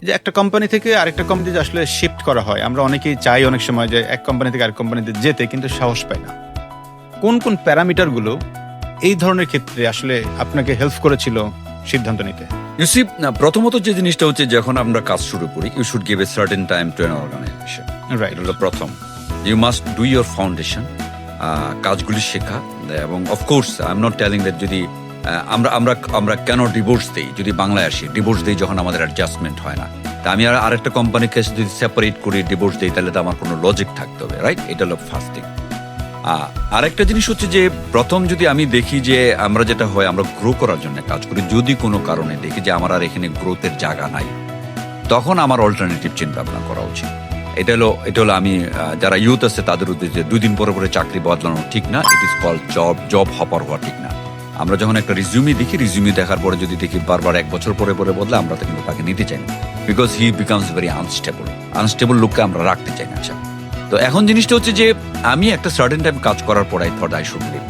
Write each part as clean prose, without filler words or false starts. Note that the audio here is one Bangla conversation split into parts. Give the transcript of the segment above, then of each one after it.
যে একটা কোম্পানি থেকে আরেকটা কোম্পানিতে আসলে শিফট করা হয়, আমরা অনেকেই চাই অনেক সময় যে এক কোম্পানি থেকে আরেক কোম্পানিতে যেতে, কিন্তু সাহস পাই না। কোন কোন প্যারামিটারগুলো এই ধরনের ক্ষেত্রে আসলে আপনাকে হেল্প করেছিল সিদ্ধান্ত নিতে? ইউসি, প্রথমত যে জিনিসটা হচ্ছে, যখন আমরা কাজ শুরু করি, you should give a certain time to an organisation. Right, এটা হলো প্রথম। You must do your foundation, কাজগুলি শেখা। এবং of course I am not telling that যদি আমরা কেন ডিভোর্স দিই, যদি বাংলায় আসি, ডিভোর্স দিই যখন আমাদের অ্যাডজাস্টমেন্ট হয় না। তা আমি আরেকটা কোম্পানিকে যদি সেপারেট করি ডিভোর্স দিই, তাহলে তো আমার কোনো লজিক থাকতে হবে, রাইট? এটা হলো ফার্স্ট থিং। আরেকটা জিনিস হচ্ছে যে, প্রথম যদি আমি দেখি যে আমরা যেটা হয়, আমরা গ্রো করার জন্য কাজ করি, যদি কোনো কারণে দেখি যে আমার আর এখানে গ্রোথের জায়গা নাই, তখন আমার অল্টারনেটিভ চিন্তা ভাবনা করা উচিত। এটা হলো আমি যারা ইউথ আছে তাদের উদ্দেশ্যে, 2 দিন পরে পরে চাকরি বদলানো ঠিক না। It is called job hopper হওয়া ঠিক না। আমরা যখন একটা রিজিউমি দেখি, রিজিউমি দেখার পরে যদি দেখি বারবার 1 বছর পরে পরে বদলে, আমরা তো কিন্তু তাকে নিতে চাই না, because he becomes very unstable লোককে আমরা রাখতে চাই না। আচ্ছা, তো এখন জিনিসটা হচ্ছে যে আমি একটা সার্টেন টাইম কাজ করার পর I thought I should leave.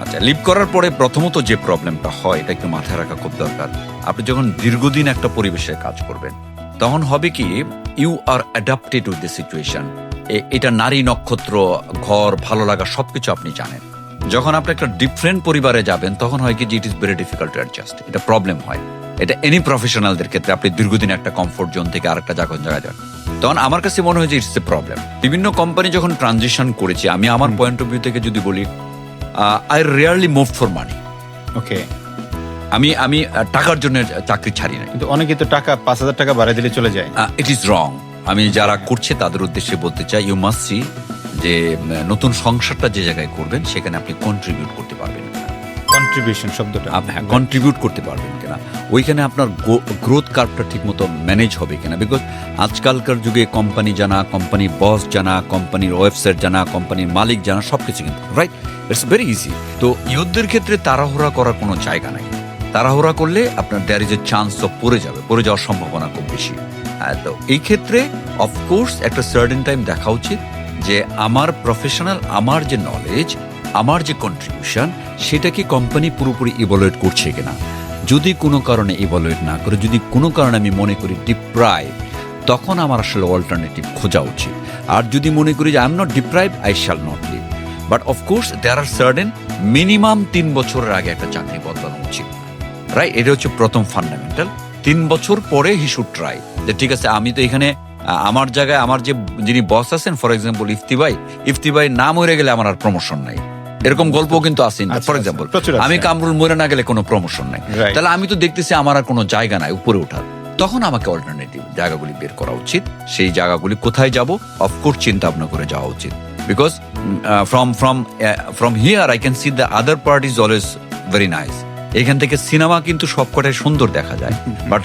আচ্ছা, লিভ করার পরে প্রথমত যে প্রবলেমটা হয়, এটা একটু মাথায় রাখা খুব দরকার। আপনি যখন দীর্ঘদিন একটা পরিবেশে কাজ করবেন, তখন হবে কি, you are adapted with the situation. এটা নারী নক্ষত্র, ঘর, ভালো লাগা সবকিছু আপনি জানেন। যখন আপনি একটা ডিফারেন্ট পরিবারে যাবেন, তখন হয় কি যে it is very difficult to adjust. এটা প্রবলেম হয়। এটা এনি প্রফেশনালদের ক্ষেত্রে, আপনি দীর্ঘদিন একটা কমফোর্ট জোন থেকে আরেকটা জায়গায় যান, তখন আমার কাছে মনে হয় যে ইটস এ প্রবলেম। বিভিন্ন কোম্পানি যখন ট্রানজিশন করেছি, আমি আমার পয়েন্ট অফ ভিউ থেকে যদি বলি, I really move for money. Okay, আমি টাকার জন্য চাকরি ছাড়ি না। কিন্তু অনেকে তো টাকা 5,000 টাকা বাড়ায় দিলে চলে যায়। It is wrong. আমি যারা করছে তাদের উদ্দেশ্যে বলতে চাই, ইউ মাস্ট সি যে নতুন সংসারটা যে জায়গায় করবেন, সেখানে আপনি কন্ট্রিবিউট করতে পারবেন কিনা। কন্ট্রিবিউশন শব্দটা, হ্যাঁ, কন্ট্রিবিউট করতে পারবেন কিনা, ওইখানে আপনার গ্রোথ কার্ভটা ঠিক মতো ম্যানেজ হবে কিনা। বিকজ আজকালকার যুগে কোম্পানি জানা, কোম্পানি বস জানা, কোম্পানির ওয়েবসাইট জানা, কোম্পানির মালিক জানা, সবকিছু কিন্তু রাইট, ইটস ভেরি ইজি। তো ইউথদের ক্ষেত্রে তাড়াহুড়া করার কোনো জায়গা নাই। তাড়াহুড়া করলে আপনার there is a chance of পড়ে যাওয়ার সম্ভাবনা খুব বেশি। তো এই ক্ষেত্রে অফকোর্স একটা সার্টেন টাইম দেখা উচিত যে আমার প্রফেশনাল, আমার যে নলেজ, আমার যে কন্ট্রিবিউশন, সেটা কি কোম্পানি পুরোপুরি ইভ্যালুয়েট করছে কিনা। যদি কোনো কারণে ইভ্যালুয়েট না করে, যদি কোনো কারণে আমি মনে করি ডিপ্রাইভ, তখন আমার আসলে অল্টারনেটিভ খোঁজা উচিত। আর যদি মনে করি যে I am not deprive, I shall not leave. But of course there are certain minimum 3 বছরের আগে একটা চাকরি বদলানো উচিত, রাইট? এটা হচ্ছে প্রথম ফান্ডামেন্টাল। 3 বছর পরে হি শুড ট্রাই যে ঠিক আছে, আমি তো এখানে আমার জায়গায় আমার যে যিনি বস আছেন, ফর এক্সাম্পল ইফতি ভাই না মরে গেলে আমার আর প্রমোশন নাই, এরকম গল্প কিন্তু আছে। ফর এক্সাম্পল আমি কামরুল মরে না গেলে কোনো প্রমোশন নাই, তাহলে আমি তো দেখতেছি আমার আর কোনো জায়গা নাই উপরে ওঠার। তখন আমাকে অল্টারনেটিভ জায়গাগুলি বের করা উচিত। সেই জায়গাগুলি কোথায় যাব, অফকোর্স চিন্তা ভাবনা করে যাওয়া উচিত। Because from here I can see the other part is always very nice. এখান থেকে সিনেমা কিন্তু সবকটাই সুন্দর দেখা যায়, বাট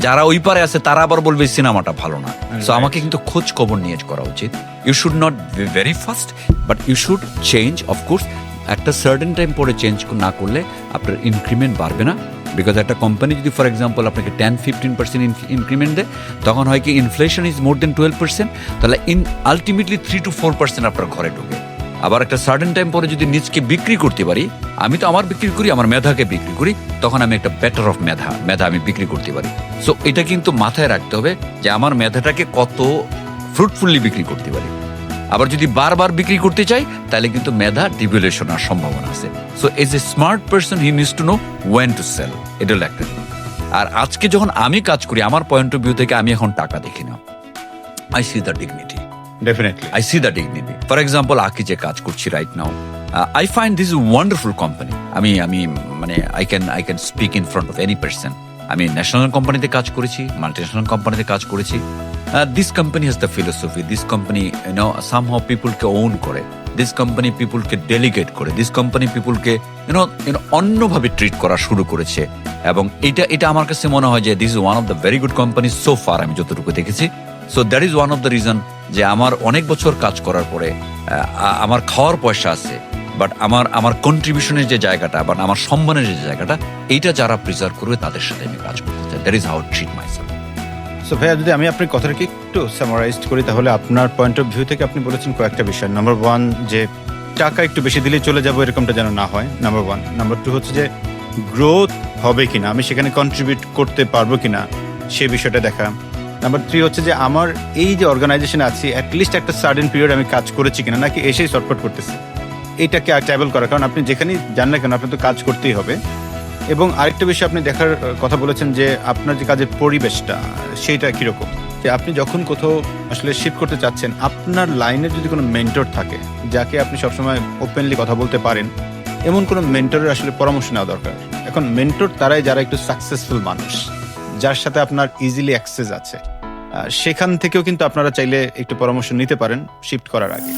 যারা ওই পারে আছে তারা আবার বলবে সিনেমাটা ভালো না। সো আমাকে কিন্তু খোঁজ খবর নিয়ে করা উচিত। You should not be very fast, but you should change. Of course একটা সার্টেন টাইম পরে চেঞ্জ না করলে আপনার ইনক্রিমেন্ট বাড়বে না। বিকজ একটা কোম্পানি যদি ফর এক্সাম্পল আপনাকে 10-15% ইনক্রিমেন্ট দেয়, তখন হয় কি ইনফ্লেশন ইজ মোর দেন 12%, তাহলে আলটিমেটলি 3-4% আপনার ঘরে ঢোকে। আবার একটা সার্টেন টাইম পরে যদি নিজকে বিক্রি করতে পারি, আমি তো আমার বিক্রি করি, আমার মেধাকে বিক্রি করি, তখন আমি একটা বেটার অফ মেধা আমি বিক্রি করতে পারি। সো এটা কিন্তু মাথায় রাখতে হবে যে আমার মেধাটাকে কত ফ্রুটফুলি বিক্রি করতে পারি। আবার যদি বারবার বিক্রি করতে চাই, তাহলে কিন্তু মেধা ডিভ্যালুয়েশন হওয়ার সম্ভাবনা আছে। So as a smart person he needs to know when to sell. এটা হলো একটা। আর আজকে যখন আমি কাজ করি, আমার পয়েন্ট অফ ভিউ থেকে আমি এখন টাকা দেখি না, I C the dignity. Definitely. I see the dignity. For example, আকি যে কাজ করছি right now, I find this is a wonderful company. আমি মানে I can speak in front of any person. আমি ন্যাশনাল কোম্পানিতে কাজ করেছি, মাল্টিন্যাশনাল কোম্পানিতে কাজ করেছি। This company has the philosophy. This company, somehow people K own করে. This company people K delegate করে. This company people কে অন্যভাবে ট্রিট করা শুরু করেছে। এবং এটা আমার কাছে মনে হয় যে this is one of the very good companies so far, আমি যতটুকু দেখেছি। So that is one of the reason যে আমার অনেক বছর কাজ করার পরে আমার খাওয়ার পয়সা আছে, বাট আমার কন্ট্রিবিউশনের যে জায়গাটা বা আমার সম্মানের যে জায়গাটা, এইটা যারা প্রিজার্ভ করবে তাদের সাথে আমি কাজ করতে চাই। That is how treat myself. So ভাইয়া, যদি আমি আপনার কথাটাকে একটু সামারাইজ করি, তাহলে আপনার পয়েন্ট অফ ভিউ থেকে আপনি বলেছেন কয়েকটা বিষয়। নাম্বার 1, যে টাকা একটু বেশি দিলেই চলে যাবো, এরকমটা যেন না হয়, নাম্বার 1। নাম্বার 2 হচ্ছে যে গ্রোথ হবে কিনা, আমি সেখানে কন্ট্রিবিউট করতে পারবো কিনা, সেই বিষয়টা দেখা। নাম্বার 3 হচ্ছে যে আমার এই যে অর্গানাইজেশনে আছি অ্যাটলিস্ট একটা সার্টেন পিরিয়ড আমি কাজ করেছি কিনা, নাকি এসেই শর্টকাট করতেছি, এইটাকে ট্যাবল করা। কারণ আপনি যেখানেই যান না কেন আপনার তো কাজ করতেই হবে। এবং আরেকটা বিষয় আপনি দেখার কথা বলেছেন যে আপনার যে কাজের পরিবেশটা সেইটা কীরকম, যে আপনি যখন কোথাও আসলে শিফট করতে চাচ্ছেন আপনার লাইনের যদি কোনো মেন্টর থাকে যাকে আপনি সবসময় ওপেনলি কথা বলতে পারেন, এমন কোনো মেন্টরের আসলে পরামর্শ নেওয়া দরকার। এখন মেন্টর তারাই যারা একটু সাকসেসফুল মানুষ, যার সাথে আপনার ইজিলি অ্যাক্সেস আছে। সেখান থেকেও কিন্তু আপনারা চাইলে একটু পরামর্শ নিতে পারেন শিফট করার আগে।